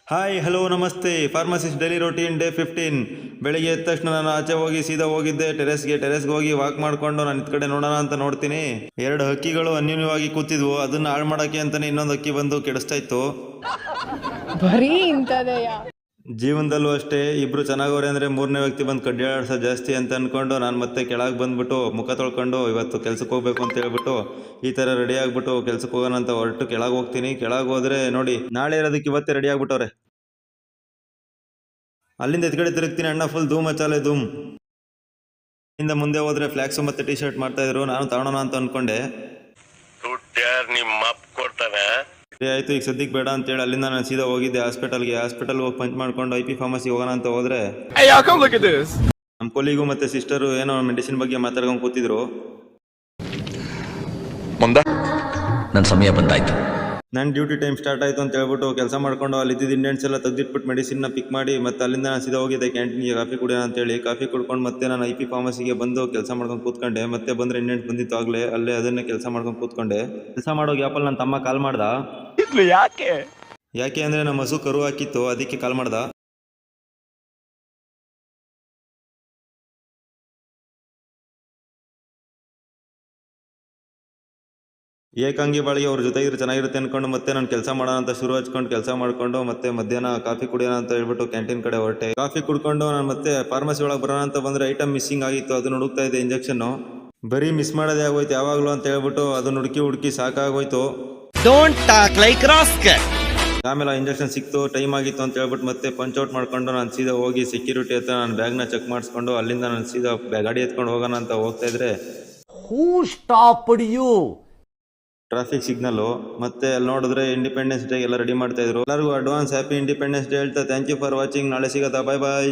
Hi hello ನಮಸ್ತೆ. Pharmacist daily routine day 15. ಬೆಳಿಗ್ಗೆ ಎದ್ದ ತಕ್ಷಣ ನಾನು ಆಚೆ ಹೋಗಿ ಸೀದಾ ಹೋಗಿದ್ದೆ ಟೆರೆಸ್ಗೆ ಹೋಗಿ ವಾಕ್ ಮಾಡ್ಕೊಂಡು ನಾನು ಇದ್ ಕಡೆ ನೋಡೋಣ ಅಂತ ನೋಡ್ತೀನಿ. 2 ಹಕ್ಕಿಗಳು ಅನ್ಯೂನ್ಯವಾಗಿ ಕೂತಿದ್ವು. ಅದನ್ನ ಹಾಳು ಮಾಡಕ್ಕೆ ಅಂತಾನೆ ಇನ್ನೊಂದು ಹಕ್ಕಿ ಬಂದು ಕೆಡಿಸ್ತಾ ಇತ್ತು. ಬರೀ ಇಂಥದೆಯ ಜೀವನದಲ್ಲೂ ಅಷ್ಟೇ, ಇಬ್ರು ಚೆನ್ನಾಗವ್ರೆ ಅಂದ್ರೆ 3ನೇ ವ್ಯಕ್ತಿ ಬಂದು ಕಡ್ಡಾಡ್ಸ ಜಾಸ್ತಿ ಅಂತ ಅನ್ಕೊಂಡು ನಾನು ಮತ್ತೆ ಕೆಳಗೆ ಬಂದ್ಬಿಟ್ಟು ಮುಖ ತೊಳ್ಕೊಂಡು ಇವತ್ತು ಕೆಲ್ಸಕ್ಕೆ ಹೋಗ್ಬೇಕು ಅಂತ ಹೇಳ್ಬಿಟ್ಟು ಈ ತರ ರೆಡಿ ಆಗ್ಬಿಟ್ಟು ಕೆಲ್ಸಕ್ಕೆ ಹೋಗೋಣ ಅಂತ ಹೊರಟು ಕೆಳಗೆ ಹೋಗ್ತೀನಿ. ಕೆಳಗೆ ಹೋದ್ರೆ ನೋಡಿ, ನಾಳೆ ಇರೋದಕ್ಕೆ ಇವತ್ತೇ ರೆಡಿ ಆಗ್ಬಿಟ್ಟವ್ರೆ. ಅಲ್ಲಿಂದ ಎತ್ಕಡೆ ತಿರುಗ್ತೀನಿ, ಅಣ್ಣ ಫುಲ್ ಧೂಮ್ ಮಚಾಲೆ ಧೂಮ್. ಇಂದ ಮುಂದೆ ಹೋದ್ರೆ ಫ್ಲಾಕ್ಸ್ ಮತ್ತೆ ಟಿ ಶರ್ಟ್ ಮಾಡ್ತಾ ಇದ್ರು. ನಾನು ತಗೊಳೋಣ ಅಂತ ಅನ್ಕೊಂಡೆ. ಆಯ್ತು, ಈಗ ಸದ್ಯಕ್ಕೆ ಬೇಡ ಅಂತೇಳಿ ಅಲ್ಲಿಂದ ನಾನು ಸೀದಾ ಹೋಗಿದ್ದೆ ಹಾಸ್ಪಿಟಲ್ ಹೋಗಿ ಪಂಚ್ ಮಾಡ್ಕೊಂಡು IP ಫಾರ್ಮಸಿ ಹೋಗೋಣ ಅಂತ ಹೋದ್ರೆ ನಮ್ಮ ಕೊಲಿಗೂ ಮತ್ತೆ ಸಿಸ್ಟರು ಏನೋ ಮೆಡಿಸಿನ್ ಬಗ್ಗೆ ಮಾತಾಡ್ಕೊಂಡು ಕೂತಿದ್ರು. ನನ್ನ ಸಮಯ ಬಂದಾಯ್ತು, ನನ್ನ ಡ್ಯೂಟಿ ಟೈಮ್ ಸ್ಟಾರ್ಟ್ ಆಯ್ತು ಅಂತ ಹೇಳ್ಬಿಟ್ಟು ಕೆಲಸ ಮಾಡ್ಕೊಂಡು ಅಲ್ಲಿ ಇದ್ದಿದ್ದು ಇಂಡೆಂಟ್ಸ್ ಎಲ್ಲ ತೆಗೆದಿಟ್ಬಿಟ್ಟು ಮೆಡಿಸಿನ್ನ ಪಿಕ್ ಮಾಡಿ ಮತ್ತೆ ಅಲ್ಲಿಂದ ನಾನು ಸೀದಾ ಹೋಗಿದ್ದೆ ಕ್ಯಾಂಟೀನ್ಗೆ ಕಾಫಿ ಕುಡಿಯೋಣ ಅಂತೇಳಿ. ಕಾಫಿ ಕುಡ್ಕೊಂಡು ಮತ್ತೆ ನಾನು IP ಫಾರ್ಮಸಿಗೆ ಬಂದು ಕೆಲಸ ಮಾಡ್ಕೊಂಡು ಕೂತ್ಕೊಂಡೆ. ಮತ್ತೆ ಬಂದ್ರೆ ಇಂಡೆಂಟ್ಸ್ ಬಂದಿತ್ತು ಆಗಲೇ, ಅಲ್ಲೇ ಅದನ್ನೇ ಕೆಲಸ ಮಾಡ್ಕೊಂಡು ಕೂತ್ಕೊಂಡೆ. ಕೆಲಸ ಮಾಡೋ ಗ್ಯಾಪಲ್ಲಿ ನನ್ನ ತಮ್ಮ ಕಾಲ್ ಮಾಡ್ದ. ಯಾಕೆ ಅಂದ್ರೆ ನಮ್ಮ ಹಸು ಕರು ಹಾಕಿತ್ತು, ಅದಕ್ಕೆ ಕಾಲ್ ಮಾಡ್ದ. ಏಕಾಂಗಿ ಬಾಳಿಗೆ ಅವ್ರ ಜೊತೆ ಇದ್ರೆ ಚೆನ್ನಾಗಿರುತ್ತೆ ಅನ್ಕೊಂಡು ಮತ್ತೆ ನಾನು ಕೆಲಸ ಮಾಡೋಣ ಅಂತ ಶುರು ಹಚ್ಕೊಂಡು ಕೆಲಸ ಮಾಡ್ಕೊಂಡು ಮತ್ತೆ ಮಧ್ಯಾಹ್ನ ಕಾಫಿ ಕುಡಿಯೋಣ ಅಂತ ಹೇಳ್ಬಿಟ್ಟು ಕ್ಯಾಂಟೀನ್ ಕಡೆ ಹೊರಟೆ. ಕಾಫಿ ಕುಡ್ಕೊಂಡು ನಾನು ಮತ್ತೆ ಫಾರ್ಮಸಿ ಒಳಗೆ ಬರೋಣ ಅಂತ ಬಂದ್ರೆ ಐಟಮ್ ಮಿಸ್ಸಿಂಗ್ ಆಗಿತ್ತು. ಅದನ್ನ ಹುಡುಕ್ತಾ ಇದ್ದೆ, ಇಂಜೆಕ್ಷನ್ ಬರೀ ಮಿಸ್ ಮಾಡೋದೇ ಆಗೋಯ್ತು ಯಾವಾಗ್ಲೂ ಅಂತ ಹೇಳ್ಬಿಟ್ಟು ಅದನ್ನ ಹುಡುಕಿ ಸಾಕಾಗೋಯ್ತು. ಆಮೇಲೆ ಇಂಜೆಕ್ಷನ್ ಸಿಕ್ತು, ಟೈಮ್ ಆಗಿತ್ತು ಅಂತ ಹೇಳ್ಬಿಟ್ಟು ಮತ್ತೆ ಪಂಚ್ ಔಟ್ ಮಾಡ್ಕೊಂಡು ನಾನು ಸೀದಾ ಹೋಗಿ ಸೆಕ್ಯೂರಿಟಿ ಹತ್ರ ನನ್ನ ಬ್ಯಾಗ್ನ ಚೆಕ್ ಮಾಡಿಸ್ಕೊಂಡು ಅಲ್ಲಿಂದ ನಾನು ಸೀದಾ ಗಾಡಿ ಎತ್ಕೊಂಡು ಹೋಗೋಣ ಅಂತ ಹೋಗ್ತಾ ಇದ್ರೆ ಟ್ರಾಫಿಕ್ ಸಿಗ್ನಲ್ಲು. ಮತ್ತೆ ಅಲ್ಲಿ ನೋಡಿದ್ರೆ ಇಂಡಿಪೆಂಡೆನ್ಸ್ ಡೇ ಎಲ್ಲ ರೆಡಿ ಮಾಡ್ತಾ ಇದ್ರು. ಎಲ್ಲರಿಗೂ ಅಡ್ವಾನ್ಸ್ ಹ್ಯಾಪಿ ಇಂಡಿಪೆಂಡೆನ್ಸ್ ಡೇ ಹೇಳ್ತಾ ಥ್ಯಾಂಕ್ ಯು ಫಾರ್ ವಾಚಿಂಗ್. ನಾಳೆ ಸಿಗತ್ತಾ, ಬಾಯ್ ಬಾಯ್.